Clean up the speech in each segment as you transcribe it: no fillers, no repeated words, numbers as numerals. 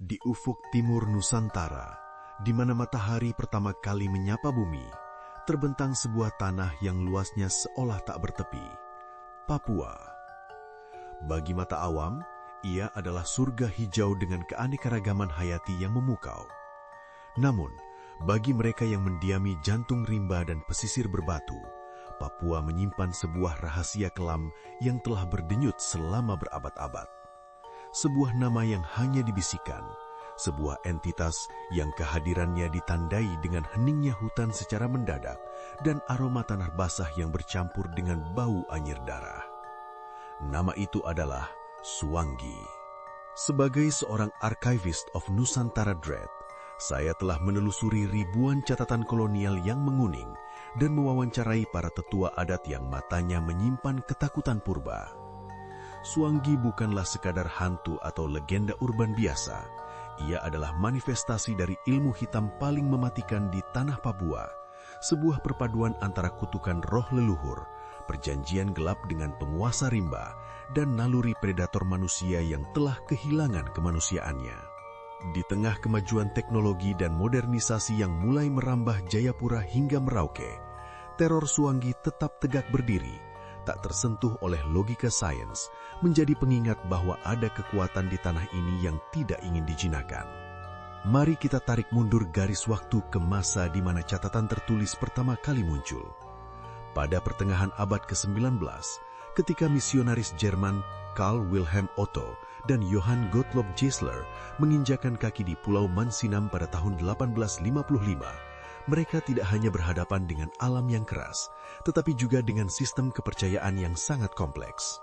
Di ufuk timur Nusantara, di mana matahari pertama kali menyapa bumi, terbentang sebuah tanah yang luasnya seolah tak bertepi, Papua. Bagi mata awam, ia adalah surga hijau dengan keanekaragaman hayati yang memukau. Namun, bagi mereka yang mendiami jantung rimba dan pesisir berbatu, Papua menyimpan sebuah rahasia kelam yang telah berdenyut selama berabad-abad. Sebuah nama yang hanya dibisikkan, sebuah entitas yang kehadirannya ditandai dengan heningnya hutan secara mendadak dan aroma tanah basah yang bercampur dengan bau anyir darah. Nama itu adalah Suanggi. Sebagai seorang archivist of Nusantara Dread, saya telah menelusuri ribuan catatan kolonial yang menguning dan mewawancarai para tetua adat yang matanya menyimpan ketakutan purba. Suanggi bukanlah sekadar hantu atau legenda urban biasa. Ia adalah manifestasi dari ilmu hitam paling mematikan di tanah Papua, sebuah perpaduan antara kutukan roh leluhur, perjanjian gelap dengan penguasa rimba, dan naluri predator manusia yang telah kehilangan kemanusiaannya. Di tengah kemajuan teknologi dan modernisasi yang mulai merambah Jayapura hingga Merauke, teror Suanggi tetap tegak berdiri, tak tersentuh oleh logika sains, menjadi pengingat bahwa ada kekuatan di tanah ini yang tidak ingin dijinakan. Mari kita tarik mundur garis waktu ke masa di mana catatan tertulis pertama kali muncul. Pada pertengahan abad ke-19, ketika misionaris Jerman Karl Wilhelm Otto dan Johann Gottlob Geisler menginjakan kaki di Pulau Mansinam pada tahun 1855, mereka tidak hanya berhadapan dengan alam yang keras, tetapi juga dengan sistem kepercayaan yang sangat kompleks.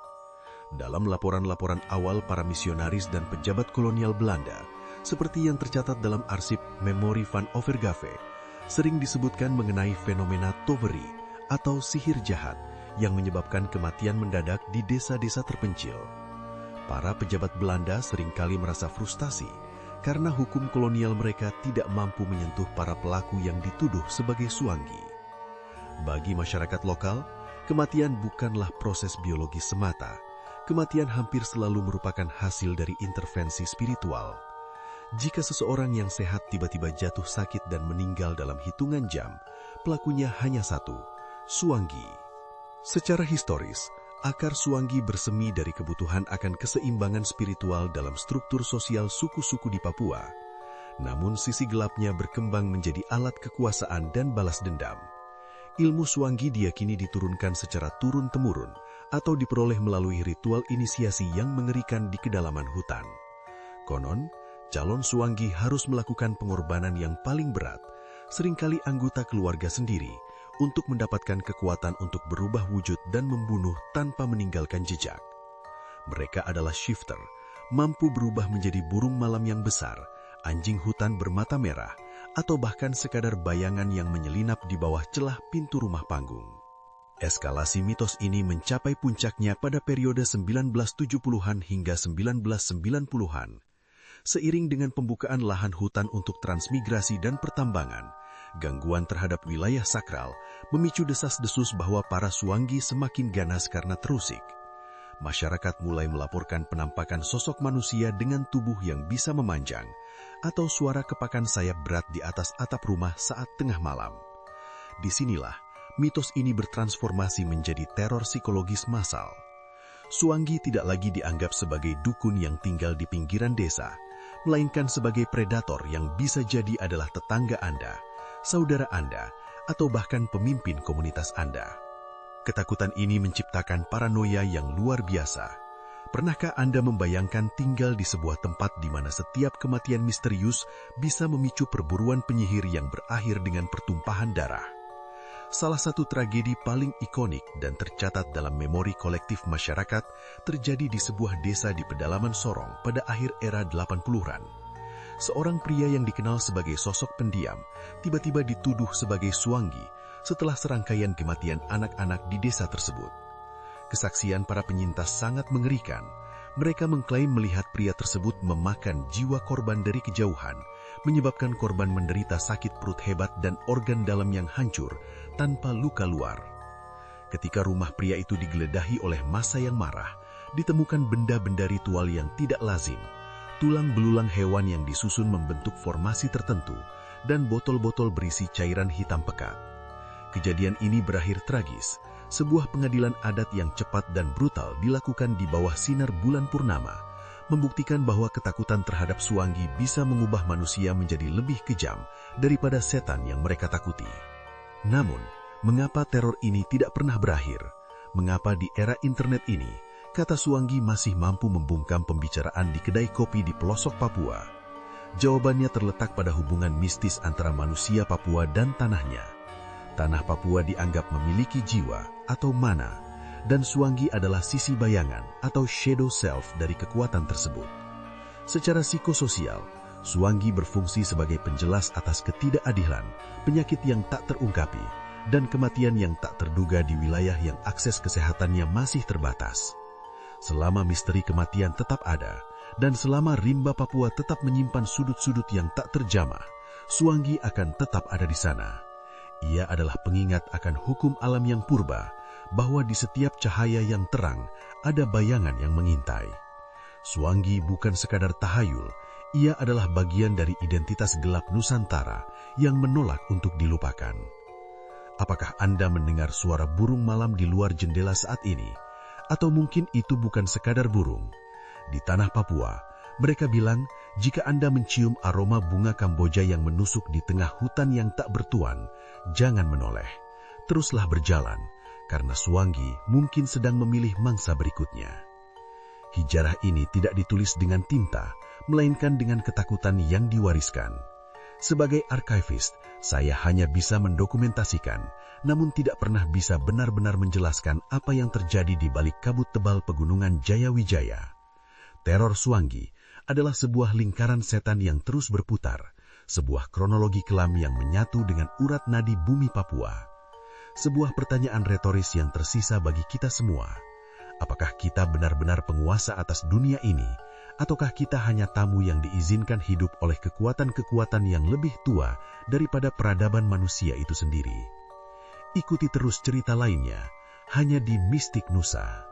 Dalam laporan-laporan awal para misionaris dan pejabat kolonial Belanda, seperti yang tercatat dalam arsip Memory van Overgave, sering disebutkan mengenai fenomena toveri atau sihir jahat yang menyebabkan kematian mendadak di desa-desa terpencil. Para pejabat Belanda seringkali merasa frustasi karena hukum kolonial mereka tidak mampu menyentuh para pelaku yang dituduh sebagai Suanggi. Bagi masyarakat lokal, kematian bukanlah proses biologis semata. Kematian hampir selalu merupakan hasil dari intervensi spiritual. Jika seseorang yang sehat tiba-tiba jatuh sakit dan meninggal dalam hitungan jam, pelakunya hanya satu, Suanggi. Secara historis, akar Suanggi bersemi dari kebutuhan akan keseimbangan spiritual dalam struktur sosial suku-suku di Papua. Namun sisi gelapnya berkembang menjadi alat kekuasaan dan balas dendam. Ilmu Suanggi diyakini diturunkan secara turun-temurun atau diperoleh melalui ritual inisiasi yang mengerikan di kedalaman hutan. Konon, calon Suanggi harus melakukan pengorbanan yang paling berat, seringkali anggota keluarga sendiri, untuk mendapatkan kekuatan untuk berubah wujud dan membunuh tanpa meninggalkan jejak. Mereka adalah shifter, mampu berubah menjadi burung malam yang besar, anjing hutan bermata merah, atau bahkan sekadar bayangan yang menyelinap di bawah celah pintu rumah panggung. Eskalasi mitos ini mencapai puncaknya pada periode 1970-an hingga 1990-an. Seiring dengan pembukaan lahan hutan untuk transmigrasi dan pertambangan, gangguan terhadap wilayah sakral memicu desas-desus bahwa para Suanggi semakin ganas karena terusik. Masyarakat mulai melaporkan penampakan sosok manusia dengan tubuh yang bisa memanjang, atau suara kepakan sayap berat di atas atap rumah saat tengah malam. Disinilah, mitos ini bertransformasi menjadi teror psikologis massal. Suanggi tidak lagi dianggap sebagai dukun yang tinggal di pinggiran desa, melainkan sebagai predator yang bisa jadi adalah tetangga Anda, saudara Anda, atau bahkan pemimpin komunitas Anda. Ketakutan ini menciptakan paranoia yang luar biasa. Pernahkah Anda membayangkan tinggal di sebuah tempat di mana setiap kematian misterius bisa memicu perburuan penyihir yang berakhir dengan pertumpahan darah? Salah satu tragedi paling ikonik dan tercatat dalam memori kolektif masyarakat terjadi di sebuah desa di pedalaman Sorong pada akhir era 80-an. Seorang pria yang dikenal sebagai sosok pendiam tiba-tiba dituduh sebagai Suanggi setelah serangkaian kematian anak-anak di desa tersebut. Kesaksian para penyintas sangat mengerikan. Mereka mengklaim melihat pria tersebut memakan jiwa korban dari kejauhan, menyebabkan korban menderita sakit perut hebat dan organ dalam yang hancur tanpa luka luar. Ketika rumah pria itu digeledahi oleh massa yang marah, ditemukan benda-benda ritual yang tidak lazim, tulang belulang hewan yang disusun membentuk formasi tertentu, dan botol-botol berisi cairan hitam pekat. Kejadian ini berakhir tragis. Sebuah pengadilan adat yang cepat dan brutal dilakukan di bawah sinar bulan purnama, membuktikan bahwa ketakutan terhadap Suanggi bisa mengubah manusia menjadi lebih kejam daripada setan yang mereka takuti. Namun, mengapa teror ini tidak pernah berakhir? Mengapa di era internet ini, kata Suanggi masih mampu membungkam pembicaraan di kedai kopi di pelosok Papua? Jawabannya terletak pada hubungan mistis antara manusia Papua dan tanahnya. Tanah Papua dianggap memiliki jiwa atau mana, dan Suanggi adalah sisi bayangan atau shadow self dari kekuatan tersebut. Secara psikososial, Suanggi berfungsi sebagai penjelas atas ketidakadilan, penyakit yang tak terungkapi, dan kematian yang tak terduga di wilayah yang akses kesehatannya masih terbatas. Selama misteri kematian tetap ada, dan selama rimba Papua tetap menyimpan sudut-sudut yang tak terjamah, Suanggi akan tetap ada di sana. Ia adalah pengingat akan hukum alam yang purba, bahwa di setiap cahaya yang terang ada bayangan yang mengintai. Suanggi bukan sekadar tahayul, ia adalah bagian dari identitas gelap Nusantara yang menolak untuk dilupakan. Apakah Anda mendengar suara burung malam di luar jendela saat ini? Atau mungkin itu bukan sekadar burung? Di tanah Papua, mereka bilang, jika Anda mencium aroma bunga Kamboja yang menusuk di tengah hutan yang tak bertuan, jangan menoleh. Teruslah berjalan, karena Suanggi mungkin sedang memilih mangsa berikutnya. Hijarah ini tidak ditulis dengan tinta, melainkan dengan ketakutan yang diwariskan. Sebagai arkivist, saya hanya bisa mendokumentasikan, namun tidak pernah bisa benar-benar menjelaskan apa yang terjadi di balik kabut tebal pegunungan Jayawijaya. Teror Suanggi adalah sebuah lingkaran setan yang terus berputar, sebuah kronologi kelam yang menyatu dengan urat nadi bumi Papua. Sebuah pertanyaan retoris yang tersisa bagi kita semua. Apakah kita benar-benar penguasa atas dunia ini, ataukah kita hanya tamu yang diizinkan hidup oleh kekuatan-kekuatan yang lebih tua daripada peradaban manusia itu sendiri? Ikuti terus cerita lainnya, hanya di Mistik Nusa.